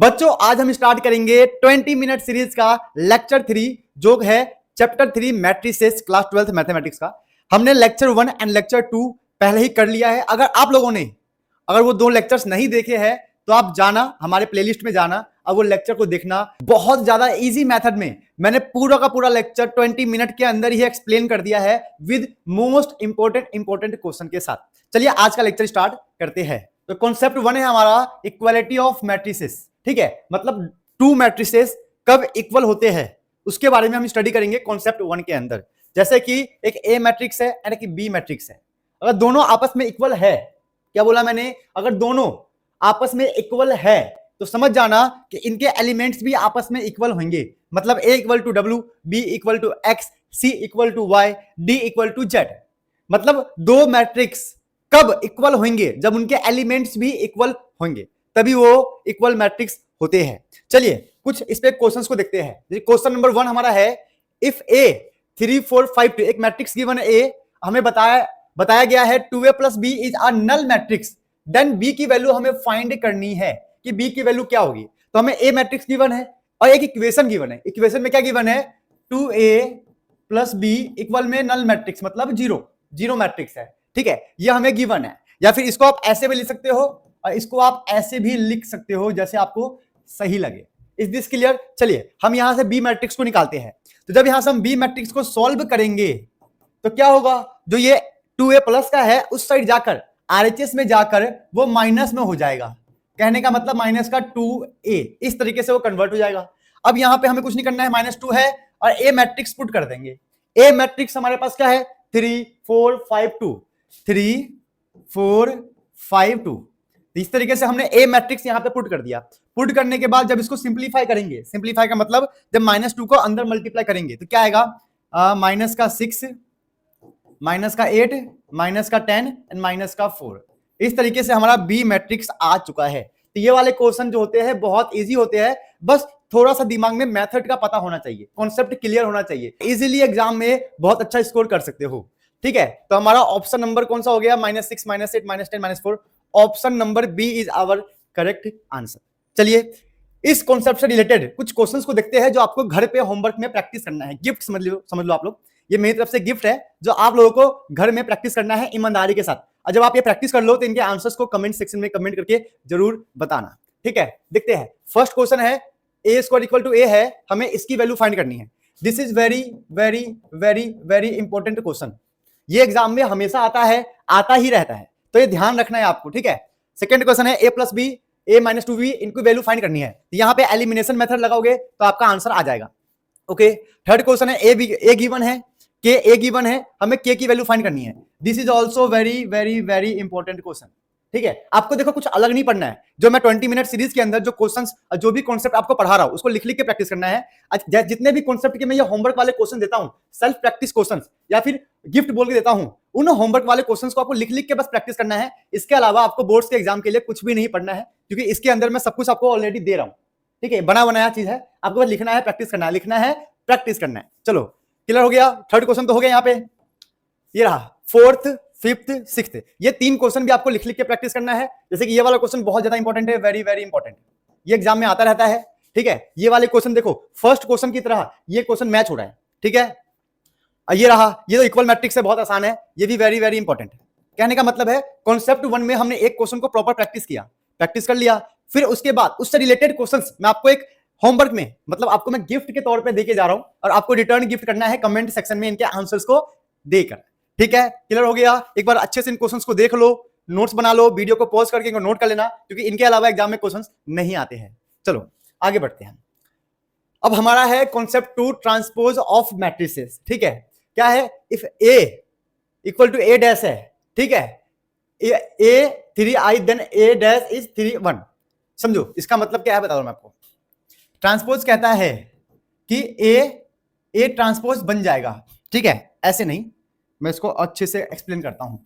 बच्चों आज हम स्टार्ट करेंगे 20 मिनट सीरीज का लेक्चर 3 जो है chapter 3 matrices class 12th mathematics का। हमने लेक्चर 1 एंड लेक्चर 2 पहले ही कर लिया है। अगर आप लोगों ने वो दो लेक्चर्स नहीं देखे हैं तो आप जाना हमारे प्लेलिस्ट में जाना और वो लेक्चर को देखना। बहुत ज्यादा इजी मेथड में मैंने पूरा का पूरा लेक्चर 20 मिनट के अंदर ही एक्सप्लेन कर दिया है विद मोस्ट इंपोर्टेंट क्वेश्चन के साथ। चलिए आज का लेक्चर स्टार्ट करते हैं। तो कॉन्सेप्ट 1 है हमारा इक्वालिटी ऑफ मैट्रिसेस। ठीक है, मतलब टू मैट्रिसेस कब इक्वल होते हैं उसके बारे में हम स्टडी करेंगे कॉन्सेप्ट 1 के अंदर। जैसे कि एक ए मैट्रिक्स है एंड एक बी मैट्रिक्स है, अगर दोनों आपस में इक्वल है, क्या बोला मैंने, अगर दोनों आपस में इक्वल है तो समझ जाना कि इनके एलिमेंट्स भी आपस में इक्वल होंगे। मतलब A equal to W, B equal to X, C equal to Y, D equal to Z. मतलब दो मैट्रिक्स कब इक्वल होंगे, जब उनके एलिमेंट्स भी इक्वल होंगे, तभी वो इक्वल मैट्रिक्स होते हैं। चलिए कुछ इस पे क्वेश्चंस को देखते हैं। क्वेश्चन नंबर 1 हमारा है, इफ ए 3 4 5 2 एक मैट्रिक्स गिवन है ए, हमें बताया गया है 2a plus B is a null matrix, then B की वैल्यू हमें फाइंड करनी है कि बी की वैल्यू क्या होगी। तो हमें ए मैट्रिक्स गिवन है और एक इक्वेशन गिवन है। इक्वेशन में क्या गिवन है, 2a प्लस बी इक्वल में नल मैट्रिक्स मतलब जीरो मैट्रिक्स है। ठीक है, ये हमें गिवन है। या फिर इसको आप ऐसे भी लिख सकते हो और इसको आप ऐसे भी लिख सकते हो जैसे आपको सही लगे। Is this clear? चलिए हम यहां से बी मैट्रिक्स को निकालते हैं। तो जब यहां से हम बी मैट्रिक्स को सॉल्व करेंगे तो क्या होगा, जो ये 2a प्लस का है उस साइड जाकर आरएचएस में जाकर वो माइनस में हो जाएगा। कहने का मतलब माइनस का 2a, इस तरीके से वो कन्वर्ट हो जाएगा। अब यहां पे हमें कुछ नहीं करना है, -2 है और ए मैट्रिक्स पुट कर देंगे। ए मैट्रिक्स हमारे पास क्या है, 3 4 5 2, 3 4 5 2। इस तरीके से हमने ए मैट्रिक्स यहां पे पुट कर दिया। पुट करने के बाद जब इसको सिंप्लीफाई करेंगे, सिंप्लीफाई का मतलब जब -2 को अंदर मल्टीप्लाई करेंगे तो क्या आएगा, माइनस का 6, माइनस का 8, माइनस का 10 एंड माइनस का 4। इस तरीके से हमारा बी मैट्रिक्स आ चुका है। तो ये वाले क्वेश्चन जो होते हैं बहुत इजी होते हैं, बस थोड़ा सा दिमाग में मेथड का पता होना चाहिए, कॉन्सेप्ट क्लियर होना चाहिए, इजीली एग्जाम में बहुत अच्छा स्कोर कर सकते हो। ठीक है, तो हमारा ऑप्शन नंबर कौन सा हो गया, -6, -8, -10, -4। Option number B is our correct answer. चलिए इस कॉन्सेप्ट से रिलेटेड कुछ क्वेश्चंस को देखते हैं जो आपको घर पे होमवर्क में प्रैक्टिस करना है। गिफ्ट समझ लो आप लोग, ये मेरी तरफ से गिफ्ट है जो आप लोगों को घर में प्रैक्टिस करना है ईमानदारी के साथ। और जब आप ये प्रैक्टिस कर लो तो इनके आंसर्स को कमेंट सेक्शन में कमेंट करके जरूर बताना। ठीक है, देखते हैं। फर्स्ट क्वेश्चन है, ए स्क्वायर इक्वल टू ए है, हमें इसकी वैल्यू फाइंड करनी है। This is very very very very important question. ये एग्जाम में हमेशा आता ही रहता है, तो ये ध्यान रखना है आपको। ठीक है, सेकंड क्वेश्चन है, A plus B, A minus 2बी, इनकी वैल्यू फाइंड करनी है। यहाँ पे एलिमिनेशन मेथड लगाओगे तो आपका आंसर आ जाएगा। ओके, थर्ड क्वेश्चन है, ए गिवन है, के ए गिवन है, हमें के की वैल्यू फाइंड करनी है। This is also very very very important question. ठीक है, आपको देखो कुछ अलग नहीं पढ़ना है। जो मैं 20 मिनट सीरीज के अंदर जो क्वेश्चंस, जो भी कॉन्सेप्ट आपको पढ़ा रहा हूं उसको लिख लिख के प्रैक्टिस करना है। जितने भी कॉन्सेप्ट के मैं ये होमवर्क वाले क्वेश्चन देता हूं, सेल्फ प्रैक्टिस क्वेश्चंस या फिर गिफ्ट बोल के देता हूं, उन होमवर्क वाले क्वेश्चंस को आपको लिख लिख के बस प्रैक्टिस करना है। इसके अलावा आपको बोर्ड्स के एग्जाम के लिए कुछ भी नहीं पढ़ना है, क्योंकि इसके अंदर मैं सब कुछ आपको ऑलरेडी दे रहा हूं। ठीक है, बना बनाया चीज है, आपको बस लिखना है, प्रैक्टिस करना है, लिखना है, प्रैक्टिस करना है। चलो क्लियर हो गया। थर्ड क्वेश्चन तो हो गया, यहाँ पे ये रहा। फोर्थ, फिफ्थ, सिक्स्थ, ये 3 क्वेश्चन भी आपको लिख लिख के प्रैक्टिस करना है। जैसे कि ये वाला क्वेश्चन बहुत ज्यादा इंपॉर्टेंट है, वेरी वेरी इंपॉर्टेंट, ये एग्जाम में आता रहता है। ठीक है, ये वाले क्वेश्चन देखो फर्स्ट क्वेश्चन की तरह ये क्वेश्चन मैच हो रहा है। ठीक है, ये रहा, ये तो इक्वल मैट्रिक्स है, बहुत आसान है, ये भी वेरी वेरी इंपॉर्टेंट है। कहने का मतलब है कॉन्सेप्ट 1 में हमने एक क्वेश्चन को प्रॉपर प्रैक्टिस कर लिया, फिर उसके बाद उससे रिलेटेड क्वेश्चंस मैं आपको एक होमवर्क में, मतलब आपको मैं गिफ्ट के तौर पे देके जा रहा हूं और आपको रिटर्न गिफ्ट करना है कमेंट सेक्शन में इनके आंसर्स को देकर। ठीक है, क्लियर हो गया। एक बार अच्छे से इन क्वेश्चंस को देख लो, नोट्स बना लो, वीडियो को पॉज करके इनको नोट कर लेना, क्योंकि इनके अलावा एग्जाम में क्वेश्चंस नहीं आते हैं। चलो आगे बढ़ते हैं। अब हमारा है कॉन्सेप्ट 2, ट्रांसपोज ऑफ मैट्रिसेस। ठीक है, क्या है, if A equal to A dash है, ठीक है, A 3i then A dash is 3 1। समझो इसका मतलब क्या है, बता दो मैं आपको। ट्रांसपोज कहता है कि ए ट्रांसपोज बन जाएगा। ठीक है, ऐसे नहीं, मैं इसको अच्छे से एक्सप्लेन करता हूं।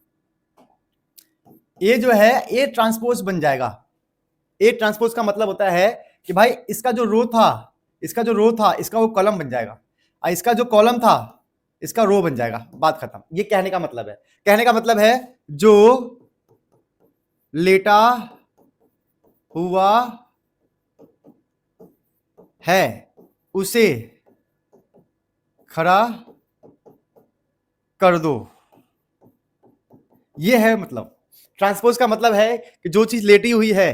ए जो है ए ट्रांसपोज बन जाएगा। ए ट्रांसपोज का मतलब होता है कि भाई इसका जो रो था इसका वो कॉलम बन जाएगा, और इसका जो कॉलम था इसका रो बन जाएगा, बात खत्म। ये कहने का मतलब है जो लेटा हुआ है उसे खड़ा कर दो। ये है मतलब, ट्रांसपोज का मतलब है कि जो चीज लेटी हुई है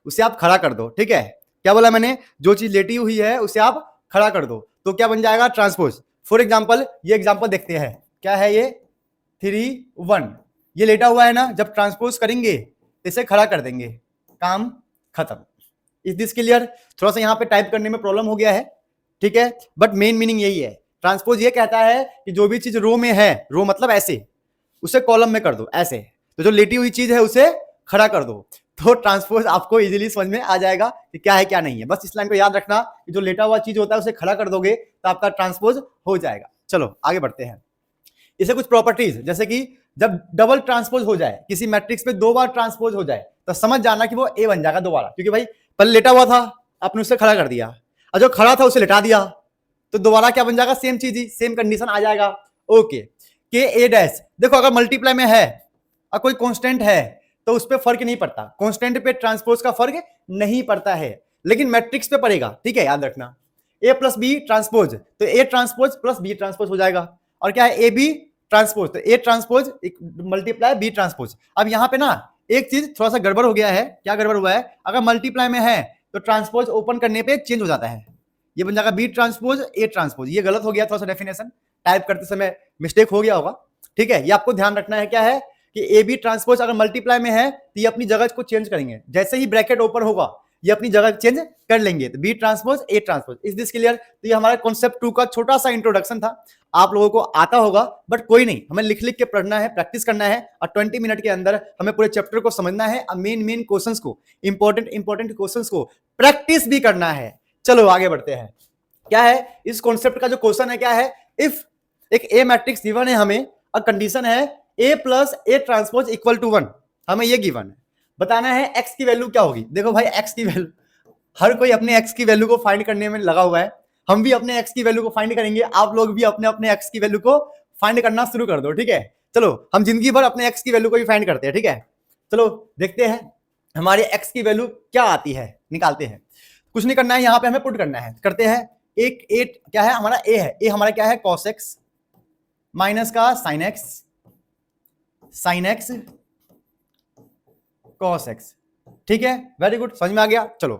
उसे आप खड़ा कर दो। ठीक है, क्या बोला मैंने? जो चीज लेटी हुई है उसे आप खड़ा कर दो, तो क्या बन जाएगा? ट्रांसपोज। फॉर एग्जाम्पल, ये एग्जाम्पल देखते हैं, क्या है ये? 3 1, ये लेटा हुआ है ना, जब ट्रांसपोज करेंगे तो इसे खड़ा कर देंगे, काम खत्म। Is this clear? थोड़ा सा यहाँ पे टाइप करने में प्रॉब्लम हो गया है, ठीक है, बट मेन मीनिंग यही है। ट्रांसपोज ये कहता है कि जो भी चीज रो में है, रो मतलब ऐसे, उसे कॉलम में कर दो ऐसे, तो जो लेटी हुई चीज है उसे खड़ा कर दो। तो ट्रांसपोज आपको इजीली समझ में आ जाएगा कि क्या है क्या नहीं है। बस इस लाइन को याद रखना कि जो लेटा हुआ चीज होता है उसे खड़ा कर दोगे तो आपका ट्रांसपोज हो जाएगा। चलो आगे बढ़ते हैं। इसे कुछ प्रॉपर्टीज, जैसे कि जब डबल ट्रांसपोज हो जाए, किसी मैट्रिक्स पे 2 बार ट्रांसपोज हो जाए, तो समझ जाना कि वो ए बन जाएगा दोबारा, क्योंकि भाई पहले लेटा हुआ था, आपने उसे खड़ा कर दिया, और जो खड़ा था उसे लेटा दिया, तो दोबारा क्या बन जाएगा? सेम चीज ही, सेम कंडीशन आ जाएगा। ओके, के ए डैश, देखो अगर मल्टीप्लाई में है और कोई कांस्टेंट है तो उस पर फर्क नहीं पड़ता, कांस्टेंट पे ट्रांसपोज का फर्क नहीं पड़ता है, लेकिन मैट्रिक्स पे पड़ेगा। ठीक है, याद रखना, ए प्लस बी ट्रांसपोज, तो A transpose plus B transpose हो जाएगा। और क्या है? ए बी ट्रांसपोज, तो A transpose multiply B transpose. अब यहाँ पे ना एक चीज थोड़ा सा गड़बड़ हो गया है। क्या गड़बड़ हुआ है? अगर मल्टीप्लाई में है तो ट्रांसपोज ओपन करने पे चेंज हो जाता है, ये बन जाएगा बी ट्रांसपोज ए ट्रांसपोज। ये गलत हो गया, थोड़ा सा डेफिनेशन टाइप करते समय मिस्टेक हो गया होगा। ठीक है, ये आपको ध्यान रखना है। क्या है कि ए बी ट्रांसपोज अगर मल्टीप्लाई में है तो ये अपनी जगह को चेंज करेंगे, जैसे ही ब्रैकेट ओपन होगा ये अपनी जगह चेंज कर लेंगे, तो B transpose A transpose. Is this clear? तो ये हमारा कॉन्सेप्ट 2 का छोटा सा इंट्रोडक्शन था, आप लोगों को आता होगा, बट कोई नहीं, हमें लिख लिख के पढ़ना है, प्रैक्टिस करना है, और 20 मिनट के अंदर हमें पूरे चैप्टर को समझना है, और मेन क्वेश्चंस को, इंपॉर्टेंट क्वेश्चंस को प्रैक्टिस भी करना है। चलो आगे बढ़ते हैं। क्या है इस कॉन्सेप्ट का जो क्वेश्चन है? क्या है? इफ एक ए मैट्रिक्स गिवन है हमें, और कंडीशन है A plus A transpose equal to 1, हमें ये गिवन है, बताना है एक्स की वैल्यू क्या होगी। देखो भाई, एक्स की वैल्यू, हर कोई अपने एक्स की वैल्यू को फाइंड करने में लगा हुआ है, हम भी अपने एक्स की वैल्यू को फाइंड करेंगे, आप लोग भी अपने अपने एक्स की वैल्यू को फाइंड करना शुरू कर दो। ठीक है, चलो हम जिंदगी भर अपने एक्स की वैल्यू को ही फाइंड करते हैं। ठीक है, चलो देखते हैं हमारे एक्स की वैल्यू क्या आती है, निकालते हैं। कुछ नहीं करना है, यहाँ पे हमें पुट करना है, करते हैं। एक ए क्या है हमारा? ए है, ए हमारा क्या है? कॉस एक्स माइनस का sine x, sine x cos x. ठीक है, वेरी गुड, समझ में आ गया। चलो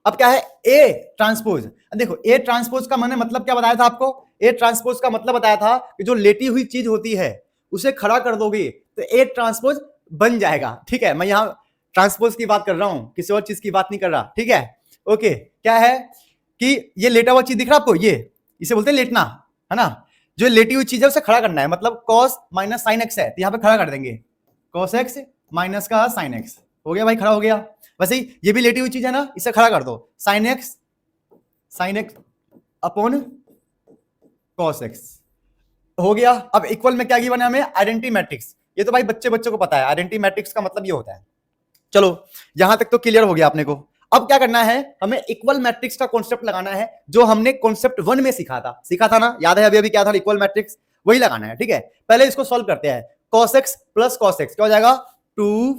अब क्या है? A transpose. देखो ए ट्रांसपोज का मैंने मतलब क्या बताया था आपको? ए ट्रांसपोज का मतलब बताया था कि जो लेटी हुई चीज होती है उसे खड़ा कर दोगे तो ए ट्रांसपोज बन जाएगा। ठीक है, मैं यहाँ ट्रांसपोज की बात कर रहा हूं, किसी और चीज की बात नहीं कर रहा। ठीक है, ओके। क्या है कि ये लेटा हुआ चीज दिख रहा है आपको, ये इसे बोलते हैं लेटना, है ना? जो लेटी हुई चीज है उसे खड़ा करना है, मतलब कॉस माइनस साइन एक्स है तो यहाँ पे खड़ा कर देंगे, कॉस एक्स माइनस का साइन एक्स। हो गया भाई, खड़ा हो गया। वैसे ही ये भी लेटी हुई चीज है ना, इसे खड़ा कर दो, sine x upon cos x. हो गया। अब इक्वल में क्या गिवन है हमें? Identity matrix. ये तो भाई बच्चों को पता है, आइडेंटिटी मैट्रिक्स का मतलब ये होता है। चलो यहां तक तो क्लियर हो गया अपने को। अब क्या करना है? हमें इक्वल मैट्रिक्स का कॉन्सेप्ट लगाना है, जो हमने कॉन्सेप्ट 1 में सीखा था ना, याद है? अभी क्या था? इक्वल मैट्रिक्स, वही लगाना है। ठीक है, पहले इसको सॉल्व करते हैं। cos x plus cos x क्या हो जाएगा? 2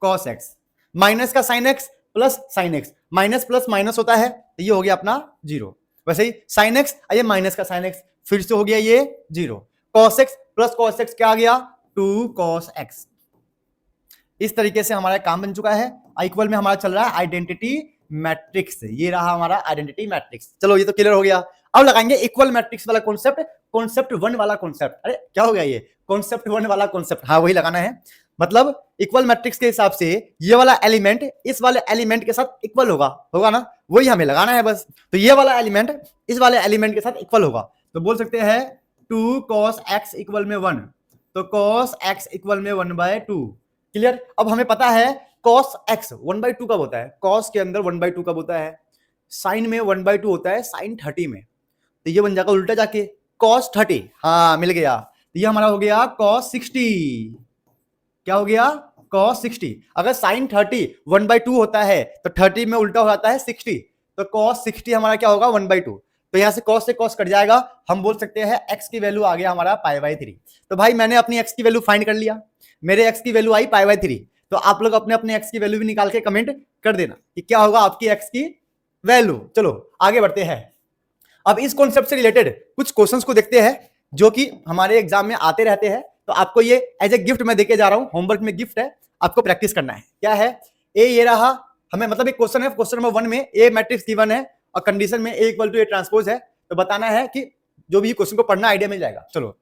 cos x माइनस का sin x plus sin x, minus plus minus होता है तो ये हो गया अपना 0। वैसे ही sin x, ये माइनस का sin x, फिर से हो गया ये 0। cos x plus cos x क्या आ गया? 2 cos x। इस तरीके से हमारा काम बन चुका है। इक्वल में हमारा चल रहा है आइडेंटिटी मैट्रिक्स, ये रहा हमारा आइडेंटिटी मैट्रिक्स। चलो ये तो क्लियर हो गया। अब लगाएंगे इक्वल मैट्रिक्स वाला कॉन्सेप्ट, कॉन्सेप्ट 1 वाला कॉन्सेप्ट। अरे क्या हो गया ये? कॉन्सेप्ट 1 वाला कॉन्सेप्ट, हाँ वही लगाना है। मतलब इक्वल मैट्रिक्स के हिसाब से ये वाला एलिमेंट इस वाले एलिमेंट के साथ इक्वल होगा ना, वही हमें लगाना है बस। तो ये वाला एलिमेंट इस वाले एलिमेंट के साथ इक्वल होगा, तो बोल सकते हैं 2 cos x इक्वल में 1, तो cos x इक्वल में 1/2। क्लियर? अब हमें पता है cos x 1/2 कब होता है? cos के अंदर 1/2 कब होता है? sin में 1/2 होता है sin 30 में, तो ये बन जाएगा उल्टा जाके cos 30। हाँ मिल गया, तो ये हमारा हो गया cos 60। क्या हो गया? cos 60। अगर sin 30 1/2 होता है तो 30 में उल्टा हो जाता है 60, तो cos 60 हमारा क्या होगा? 1/2। तो यहां से cos से cos कट जाएगा, हम बोल सकते हैं x की वैल्यू आ गया हमारा π/3। तो भाई मैंने अपनी x की वैल्यू फाइंड कर लिया, मेरे x की वैल्यू आई π/3। तो आप लोग अपने अपने x की वैल्यू भी निकाल के कमेंट कर देना कि क्या होगा आपकी x की वैल्यू। चलो आगे बढ़ते हैं। अब इस कॉन्सेप्ट से रिलेटेड कुछ क्वेश्चंस को देखते हैं जो कि हमारे एग्जाम में आते रहते हैं। तो आपको ये एज ए गिफ्ट मैं देके जा रहा हूं, होमवर्क में गिफ्ट है, आपको प्रैक्टिस करना है। क्या है? ए ये रहा, हमें मतलब एक क्वेश्चन है, क्वेश्चन नंबर 1 में ए मैट्रिक्स गिवन है और कंडीशन में ए इक्वल टू ए ट्रांसपोज है। तो बताना है कि जो भी क्वेश्चन को पढ़ना आइडिया मिल जाएगा। चलो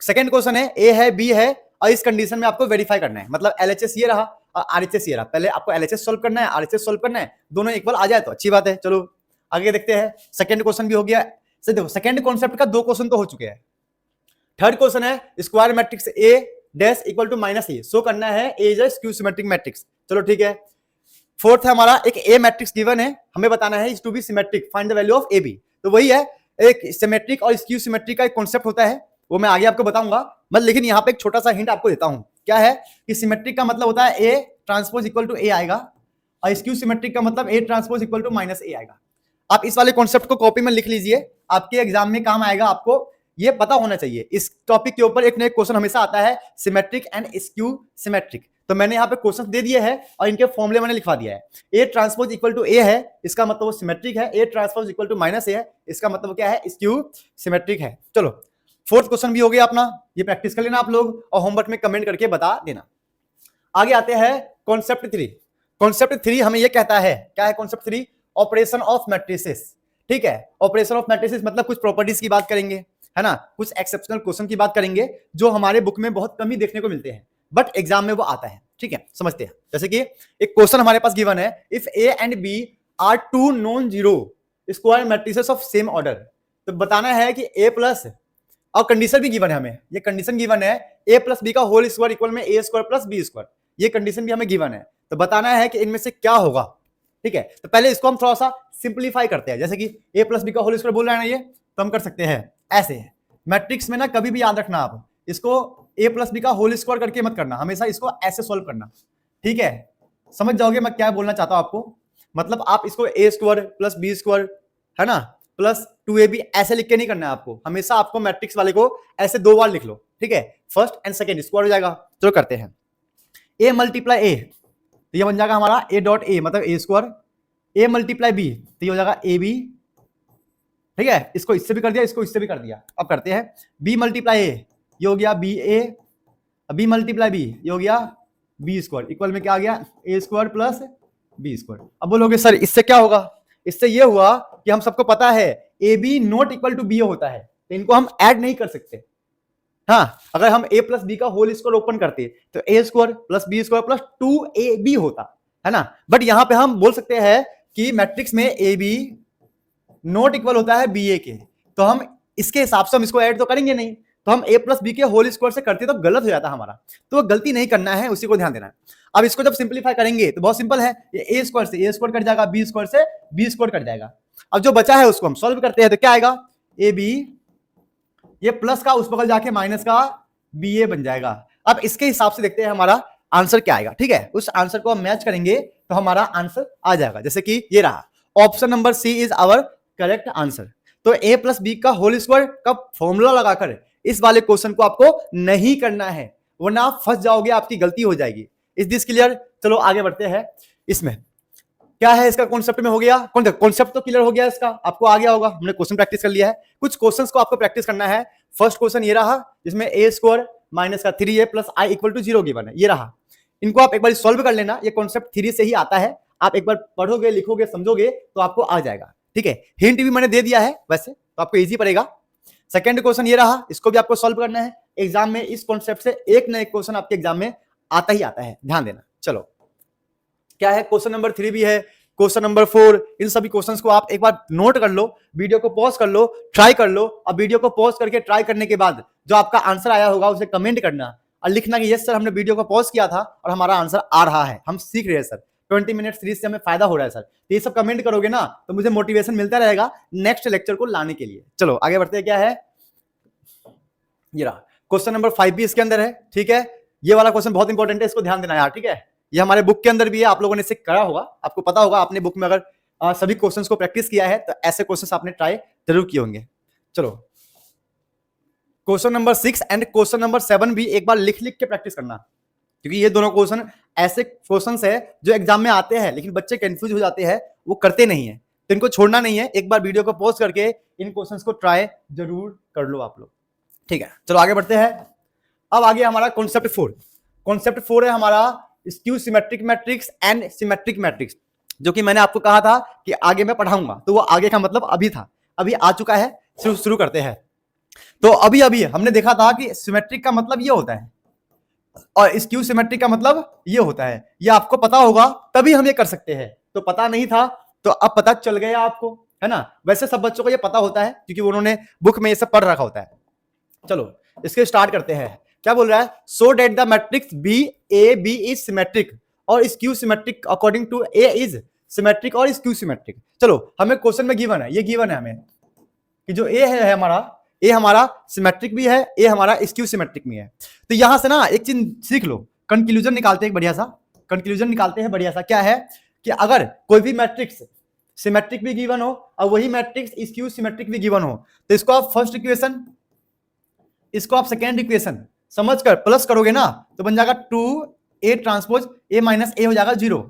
सेकंड क्वेश्चन है, ए है बी है और इस कंडीशन में आपको वेरीफाई करना है, मतलब एलएचएस ये रहा और आरएचएस ये रहा। पहले आपको एलएचएस सॉल्व करना है, आरएचएस सॉल्व करना है, दोनों इक्वल आ जाए तो अच्छी बात है। चलो आगे देखते हैं। सेकंड क्वेश्चन भी हो गया। सर देखो सेकंड कॉन्सेप्ट का 2 क्वेश्चन तो हो चुके हैं। थर्ड क्वेश्चन है square matrix A dash equal to minus A, show करना है A is a skew symmetric matrix. चलो ठीक है। फोर्थ है हमारा एक ए मैट्रिक्स गिवन है, हमें बताना है is to be symmetric, find the value of A B. तो वही है, एक सिमेट्रिक और स्क्यू सिमेट्रिक का एक कॉन्सेप्ट होता है, वो मैं आगे आपको बताऊंगा। मतलब लेकिन यहाँ पे एक छोटा सा हिंट आपको देता हूं। क्या है कि सिमेट्रिक का मतलब होता है A transpose equal to A आएगा और स्क्यू सिमेट्रिक का मतलब A transpose equal to minus A आएगा। आप इस वाले कॉन्सेप्ट को कॉपी में लिख लीजिए, आपके एग्जाम में काम आएगा। आपको ये पता होना चाहिए। इस टॉपिक के ऊपर एक ना एक क्वेश्चन हमेशा आता है, सिमेट्रिक एंड स्क्यू सिमेट्रिक। तो मैंने यहाँ पे क्वेश्चन दे दिए हैं और इनके फॉर्मूले मैंने लिखवा दिया है। A transpose equal to A है, इसका मतलब वो सिमेट्रिक है। A transpose equal to minus A है, इसका मतलब क्या है? स्क्यू सिमेट्रिक है। चलो फोर्थ क्वेश्चन भी हो गया अपना, ये प्रैक्टिस कर लेना आप लोग और होमवर्क में कमेंट करके बता देना। आगे आते हैं कॉन्सेप्ट 3। कॉन्सेप्ट 3 हमें ये कहता है, क्या है कॉन्सेप्ट 3? Operation of matrices. ठीक है, ऑपरेशन ऑफ मैट्रिसेस मतलब कुछ प्रॉपर्टीज की बात करेंगे, है ना, कुछ एक्सेप्शनल क्वेश्चन की बात करेंगे जो हमारे बुक में बहुत कम ही देखने को मिलते हैं, बट एग्जाम में वो आता है। ठीक है, समझते हैं। जैसे कि एक क्वेश्चन हमारे पास गिवन है, if A and B are two non zero square matrices of same order. तो बताना है कि ए प्लस, और कंडीशन भी गिवन है हमें, ये कंडीशन गिवन है ए प्लस बी का होल स्क्वायर इक्वल में A square plus B square, ये कंडीशन भी हमें गिवन है। तो बताना है कि इनमें से क्या होगा। ठीक है, तो पहले इसको हम थोड़ा सा सिंप्लीफाई करते हैं। जैसे कि ए प्लस बी का होल स्क्वायर बोल रहा है ना, ये तो हम कर सकते हैं ऐसे। मैट्रिक्स में ना कभी भी याद रखना, आप इसको ए प्लस बी का होल स्क्वायर करके मत करना, हमेशा इसको ऐसे सॉल्व करना। ठीक है, समझ जाओगे मैं क्या बोलना चाहता हूं आपको। मतलब आप इसको ए स्क्वायर प्लस बी स्क्वायर, है ना, प्लस 2ab ऐसे लिख के नहीं करना है आपको, हमेशा आपको मैट्रिक्स वाले को ऐसे 2 बार लिख लो। ठीक है, फर्स्ट एंड सेकंड स्क्वायर हो जाएगा। चलो करते हैं। ए मल्टीप्लाई ए, तो ये बन जाएगा हमारा ए डॉट ए मतलब ए स्क्वायर। ए मल्टीप्लाई बी, तो ये हो जाएगा ए बी। ठीक है, इसको इससे भी कर दिया, इसको इससे भी कर दिया। अब करते हैं बी मल्टीप्लाई ए, ये हो गया B A, B multiply B, ये हो गया बी स्क्वायर इक्वल में क्या आ गया? ए स्क्वायर प्लस बी स्क्वायर। अब बोलोगे सर इससे क्या होगा? इससे ये हुआ कि हम सबको पता है A B not equal to B होता है, तो इनको हम ऐड नहीं कर सकते। हाँ, अगर हम a प्लस बी का होल स्क्वायर ओपन करते तो A square plus B square plus 2ab होता, है ना। बट यहां पे हम बोल सकते हैं कि मैट्रिक्स में ए बी नॉट इक्वल होता है बी ए के, तो हम इसके हिसाब से हम इसको ऐड तो करेंगे नहीं, तो हम a प्लस बी के होल स्क्वायर से करते तो गलत हो जाता हमारा। तो वो गलती नहीं करना है, उसी को ध्यान देना है। अब इसको जब सिंप्लीफाई करेंगे तो बहुत सिंपल है, ये ए स्क्वायर से ए स्क्वायर कट जाएगा, बी स्क्वायर से बी स्क्वायर कट जाएगा। अब जो बचा है उसको हम सॉल्व करते हैं, तो क्या आएगा? ए बी, ये प्लस का उस बगल जाके माइनस का बी ए बन जाएगा। अब इसके हिसाब से देखते हैं हमारा आंसर क्या आएगा। ठीक है, उस आंसर को हम मैच करेंगे तो हमारा आंसर आ जाएगा। जैसे कि ये रहा, option number C is our correct answer. तो ए प्लस बी का होल स्क्वायर का फॉर्मूला लगाकर इस वाले क्वेश्चन को आपको नहीं करना है, वरना आप फंस जाओगे, आपकी गलती हो जाएगी। Is this clear? चलो आगे बढ़ते हैं। इसमें क्या है, इसका कॉन्सेप्ट में हो गया, कॉन्सेप्ट तो क्लियर हो गया, इसका आपको आ गया होगा, हमने क्वेश्चन प्रैक्टिस कर लिया है। कुछ क्वेश्चंस को आपको प्रैक्टिस करना है। फर्स्ट क्वेश्चन ये रहा, जिसमें ए स्क्वायर माइनस का 3a plus I equal to 0 given है, ये रहा। इनको आप एक बार सॉल्व कर लेना, ये कॉन्सेप्ट 3 से ही आता है, आप एक बार पढ़ोगे, लिखोगे, समझोगे तो आपको आ जाएगा। ठीक है, हिंट भी मैंने दे दिया है वैसे, तो आपको इजी पड़ेगा। सेकंड क्वेश्चन ये रहा, इसको भी आपको सॉल्व करना है। एग्जाम में इस कॉन्सेप्ट से एक ना एक क्वेश्चन आपके एग्जाम में आता ही आता है, ध्यान देना। चलो क्या है, क्वेश्चन नंबर 3 भी है, क्वेश्चन नंबर 4, इन सभी क्वेश्चंस को आप एक बार नोट कर लो, वीडियो को पॉज कर लो, ट्राई कर लो, और वीडियो को पॉज करके ट्राई करने के बाद जो आपका आंसर आया होगा उसे कमेंट करना और लिखना कि यस सर हमने वीडियो को पॉज किया था और हमारा आंसर आ रहा है, हम सीख रहे हैं सर, 20 मिनट सीरीज से हमें फायदा हो रहा है सर। तो ये सब कमेंट करोगे ना तो मुझे मोटिवेशन मिलता रहेगा नेक्स्ट लेक्चर को लाने के लिए। चलो आगे बढ़ते हैं। क्या है, ये रहा क्वेश्चन नंबर 5 भी इसके अंदर है। ठीक है, ये वाला क्वेश्चन बहुत इंपॉर्टेंट है, इसको ध्यान देना यार। ठीक है, ये हमारे बुक के अंदर भी है, आप लोगों ने इसे करा होगा, आपको पता होगा, आपने बुक में अगर सभी क्वेश्चंस को प्रैक्टिस किया है तो ऐसे क्वेश्चंस आपने ट्राई जरूर किए होंगे। चलो question number 6 and question number 7 भी एक बार लिख लिख के प्रैक्टिस करना, क्योंकि ये दोनों क्वेश्चन ऐसे क्वेश्चंस है जो एग्जाम में आते हैं लेकिन बच्चे कंफ्यूज हो जाते हैं, वो करते नहीं है। तो इनको छोड़ना नहीं है, एक बार वीडियो को पॉज करके इन क्वेश्चंस को ट्राई जरूर कर लो आप लोग, ठीक है। चलो आगे बढ़ते हैं। अब आगे हमारा कॉन्सेप्ट 4। कॉन्सेप्ट 4 है हमारा skew symmetric matrix and symmetric matrix, जो कि मैंने आपको कहा था कि आगे मैं पढ़ाऊंगा, तो वो आगे का मतलब अभी था, अभी आ चुका है। शुरू करते हैं। तो अभी हमने देखा था कि सिमेट्रिक का मतलब ये होता है और स्क्यू सिमेट्रिक का मतलब ये होता है। ये आपको पता होगा तभी हम ये कर सकते हैं, तो पता नहीं था तो अब पता चल गया आपको, है ना। वैसे सब बच्चों को ये पता होता है क्योंकि उन्होंने बुक में ये सब पढ़ रखा होता है। चलो इसके स्टार्ट करते हैं। क्या बोल रहा है? So that the matrix B A B is symmetric और skew symmetric according to A is symmetric और स्क्यू सिमेट्रिक। चलो हमें क्वेश्चन में गिवन है, ये गिवन है हमें कि जो ए है हमारा, ए हमारा सिमेट्रिक भी है, ए हमारा स्क्यू सिमेट्रिक भी है। तो यहां से ना एक चीज सीख लो, कंक्लूजन निकालते हैं, बढ़िया सा कंक्लूजन निकालते हैं। बढ़िया सा क्या है कि अगर कोई भी मैट्रिक्स सिमेट्रिक भी गिवन हो और वही मैट्रिक्स स्क्यू सिमेट्रिक भी गिवन हो, तो इसको आप फर्स्ट इक्वेशन, इसको आप सेकेंड इक्वेशन समझकर प्लस करोगे ना, तो बन जाएगा 2a ट्रांसपोज a माइनस ए हो जाएगा 0,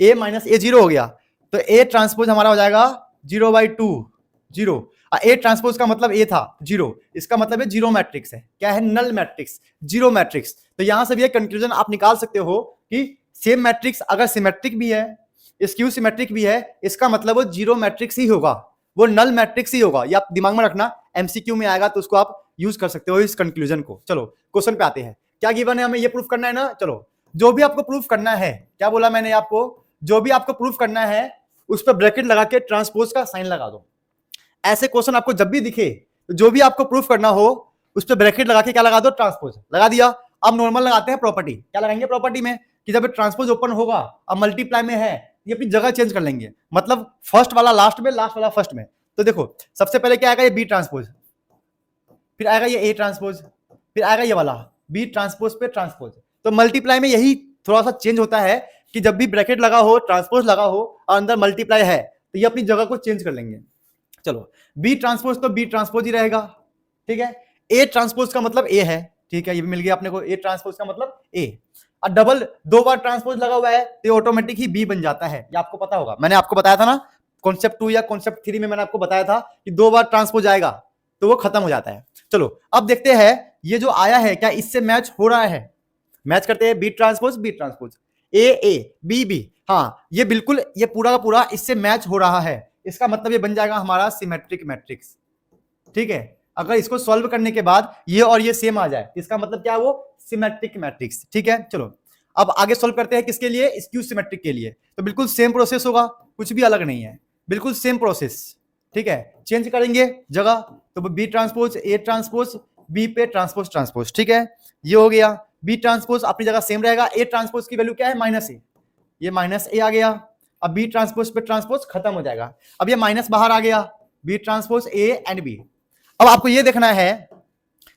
a माइनस ए 0 हो गया, तो a ट्रांसपोज हमारा हो जाएगा 0/2 0। ए ट्रांसपोज का मतलब ए था 0, इसका मतलब है जीरो मैट्रिक्स है। क्या है? Null matrix, zero matrix. तो यहां से भी एक कंक्लूजन आप निकाल सकते हो कि सेम मैट्रिक्स अगर सिमेट्रिक भी है, स्क्यू सिमेट्रिक भी है, इसका मतलब वो जीरो मैट्रिक्स ही होगा, वो नल मैट्रिक्स ही होगा। ये आप दिमाग में रखना, एमसीक्यू में आएगा तो उसको आप यूज कर सकते हो इस कंक्लूजन को। चलो क्वेश्चन पे आते हैं। क्या गिवन है? हमें ये प्रूफ करना है ना। चलो जो भी आपको प्रूफ करना है, क्या बोला मैंने आपको, जो भी आपको प्रूफ करना है उस पर ब्रैकेट लगा के ट्रांसपोज का साइन लगा दो। ऐसे क्वेश्चन आपको जब भी दिखे, जो भी आपको प्रूफ करना हो उस पर ब्रैकेट लगा के क्या लगा दो? ट्रांसपोज लगा दिया। अब नॉर्मल लगाते हैं प्रॉपर्टी। क्या लगाएंगे प्रॉपर्टी में कि जब ट्रांसपोज ओपन होगा, अब मल्टीप्लाई में है, ये अपनी जगह चेंज कर लेंगे, मतलब फर्स्ट वाला लास्ट में, लास्ट वाला फर्स्ट में। तो देखो सबसे पहले क्या आएगा? ये बी ट्रांसपोज, फिर आएगा ये ए ट्रांसपोज, फिर आएगा ये वाला बी ट्रांसपोज पे ट्रांसपोज। तो मल्टीप्लाई में यही थोड़ा सा चेंज होता है कि जब भी ब्रैकेट लगा हो, ट्रांसपोज लगा हो और अंदर मल्टीप्लाई है, तो ये अपनी जगह को चेंज कर लेंगे। चलो बी ट्रांसपोज तो बी ट्रांसपोज ही रहेगा, ठीक है। ए ट्रांसपोज का मतलब ए है, ठीक है, ये भी मिल गया अपने को। ए ट्रांसपोज का मतलब ए, और डबल दो बार ट्रांसपोज लगा हुआ है तो ऑटोमेटिक ही बी बन जाता है। ये आपको पता होगा, मैंने आपको बताया था ना कॉन्सेप्ट 2 या कॉन्सेप्ट 3 में मैंने आपको बताया था कि दो बार ट्रांसपोज आएगा तो वो खत्म हो जाता है। चलो अब देखते हैं ये जो आया है क्या इससे मैच हो रहा है। मैच करते हैं B transpose A B B, हाँ ये बिल्कुल, ये पूरा का पूरा इससे मैच हो रहा है। इसका मतलब ये बन जाएगा हमारा सिमेट्रिक मैट्रिक्स, ठीक है। अगर इसको सॉल्व करने के बाद ये और ये सेम आ जाए, इसका मतलब क्या है? वो सिमेट्रिक मैट्रिक्स, ठीक है। चलो अब आगे सॉल्व करते हैं किसके लिए? स्क्यू सिमेट्रिक के लिए। तो बिल्कुल सेम प्रोसेस होगा, कुछ भी अलग नहीं है, बिल्कुल सेम प्रोसेस, ठीक है। चेंज करेंगे जगह, तो B transpose A transpose B पे ट्रांसपोज ट्रांसपोज, ठीक है। ये हो गया बी ट्रांसपोज अपनी जगह सेम रहेगा। ए ट्रांसपोज की वैल्यू क्या है? -a, ये -a आ गया। अब बी ट्रांसपोज पे ट्रांसपोज खत्म हो जाएगा। अब ये माइनस बाहर आ गया, B transpose A and B. अब आपको ये देखना है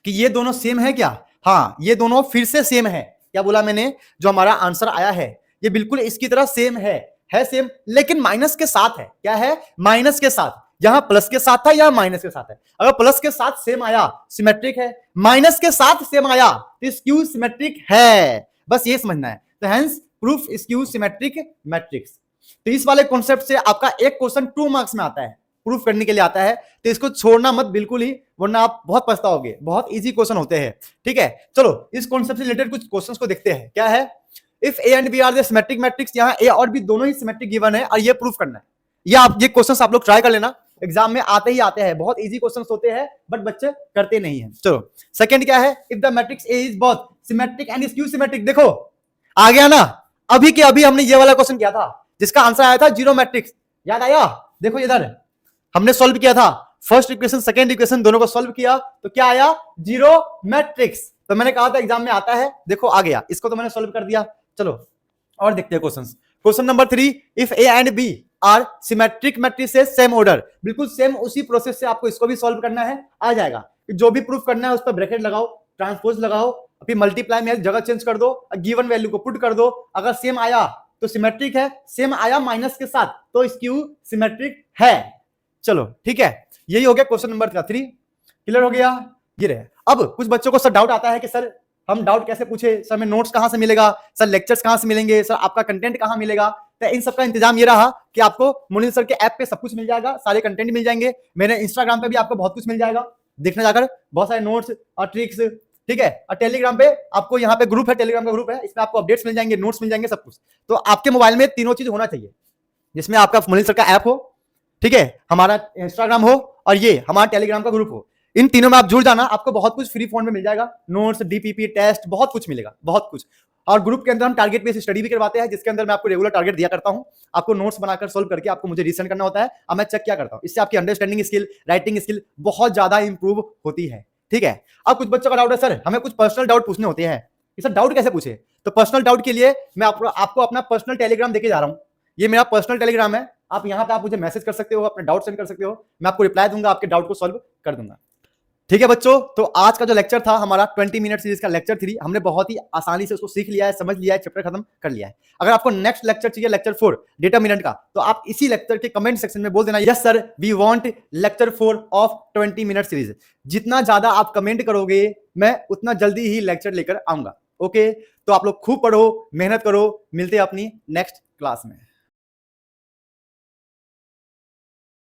कि ये दोनों सेम है क्या? हाँ ये दोनों फिर से सेम है। क्या बोला मैंने? जो हमारा आंसर आया है ये बिल्कुल इसकी तरह सेम है सेम, लेकिन माइनस के साथ है। क्या है? माइनस के साथ। यहां प्लस के साथ था, यहां माइनस के साथ है। अगर प्लस के साथ सेम आया सिमेट्रिक है, माइनस के साथ सेम आया तो स्क्यू सिमेट्रिक है। बस ये समझना है। तो hence proof skew symmetric matrix. तो इस वाले कॉन्सेप्ट से आपका एक क्वेश्चन 2 मार्क्स में आता है, प्रूफ करने के लिए आता है, तो इसको छोड़ना मत बिल्कुल ही, वरना आप बहुत पछताओगे। बहुत इजी क्वेश्चन होते हैं, ठीक है। चलो इस कॉन्सेप्ट से रिलेटेड कुछ क्वेश्चंस को देखते हैं। क्या है? If A and B are the symmetric matrix, यहां ए और बी दोनों ही सिमेट्रिक गिवन है और ये प्रूफ करना है। ये क्वेश्चंस आप लोग ट्राई कर लेना, एग्जाम में आते ही आते हैं। बहुत इजी क्वेश्चंस होते हैं बट बच्चे करते नहीं है। चलो सेकंड क्या है? If the matrix A is both symmetric and skew symmetric. देखो आ गया ना, अभी के अभी हमने ये वाला क्वेश्चन किया था जिसका आंसर आया था जीरो मैट्रिक्स, याद आया? देखो इधर हमने सॉल्व किया था, फर्स्ट इक्वेशन सेकंड इक्वेशन दोनों को सॉल्व किया तो क्या आया? Zero matrix. तो मैंने कहा था एग्जाम में आता है, देखो आ गया। इसको तो मैंने सॉल्व कर दिया। चलो और देखते हैं questions. Question number 3, if A and B are symmetric matrices same order. बिल्कुल सेम उसी प्रोसेस से आपको इसको भी सॉल्व करना है, आ जाएगा। जो भी प्रूफ करना है उस पर ब्रैकेट लगाओ, ट्रांसपोज लगाओ, फिर मल्टीप्लाई में जगह चेंज कर दो, गिवन वैल्यू को पुट कर दो। अगर सेम आया तो सिमेट्रिक है, सेम आया माइनस के साथ तो स्क्यू सिमेट्रिक है। चलो ठीक है, यही हो गया क्वेश्चन नंबर 3। क्लियर हो गया? ये रहे। अब कुछ बच्चों को सर डाउट आता है कि सर हम डाउट कैसे पूछे, सर हमें नोट्स कहां से मिलेगा, सर लेक्चर्स कहां से मिलेंगे, सर आपका कंटेंट कहां मिलेगा। तो इन सबका इंतजाम ये रहा कि आपको मुनील सर के ऐप पे सब कुछ मिल जाएगा, सारे कंटेंट मिल जाएंगे, मेरे इंस्टाग्राम पे भी आपको बहुत कुछ मिल जाएगा देखने जाकर, बहुत सारे नोट्स और ट्रिक्स, ठीक है। और टेलीग्राम पे आपको यहाँ पे ग्रुप है, टेलीग्राम का ग्रुप है, इसमें आपको अपडेट्स मिल जाएंगे, नोट्स मिल जाएंगे, सब कुछ। तो आपके मोबाइल में तीनों चीज होना चाहिए, जिसमें आपका मुनील सर का ऐप हो, ठीक है, हमारा इंस्टाग्राम हो और ये हमारा टेलीग्राम का ग्रुप हो। इन तीनों में आप जुड़ जाना, आपको बहुत कुछ फ्री फोन में मिल जाएगा, नोट्स, डीपीपी, टेस्ट, बहुत कुछ मिलेगा, बहुत कुछ। और ग्रुप के अंदर हम टारगेट बेस्ड स्टडी भी करवाते हैं, जिसके अंदर मैं आपको रेगुलर टारगेट दिया करता हूं, आपको नोट्स बनाकर सोल्व करके आपको मुझे रीसेंड करना होता है, अब मैं चेक क्या करता हूं, इससे आपकी अंडरस्टैंडिंग स्किल, राइटिंग स्किल बहुत ज्यादा इंप्रूव होती है, ठीक है। अब कुछ बच्चों का डाउट है, सर हमें कुछ पर्सनल डाउट पूछने होते हैं, सर डाउट कैसे पूछे? तो पर्सनल डाउट के लिए मैं आपको अपना पर्सनल टेलीग्राम देके जा रहा हूं, ये मेरा पर्सनल टेलीग्राम है, आप यहां पे आप मुझे मैसेज कर सकते हो, अपने डाउट सेंड कर सकते हो, मैं आपको रिप्लाई दूंगा, आपके डाउट को सॉल्व कर दूंगा, ठीक है बच्चों। तो आज का जो लेक्चर था हमारा 20 मिनट सीरीज का लेक्चर 3, हमने बहुत ही आसानी से उसको सीख लिया है, समझ लिया है, चैप्टर खत्म कर लिया है। अगर आपको नेक्स्ट लेक्चर चाहिए, लेक्चर 4 डिटरमिनेंट का, तो आप इसी लेक्चर के कमेंट सेक्शन में बोल देना, yes sir we want lecture 4 of 20 minute series. जितना ज्यादा आप कमेंट करोगे, मैं उतना जल्दी ही लेक्चर लेकर आऊंगा, ओके। तो आप लोग खूब पढ़ो, मेहनत करो, मिलते हैं अपनी नेक्स्ट क्लास में।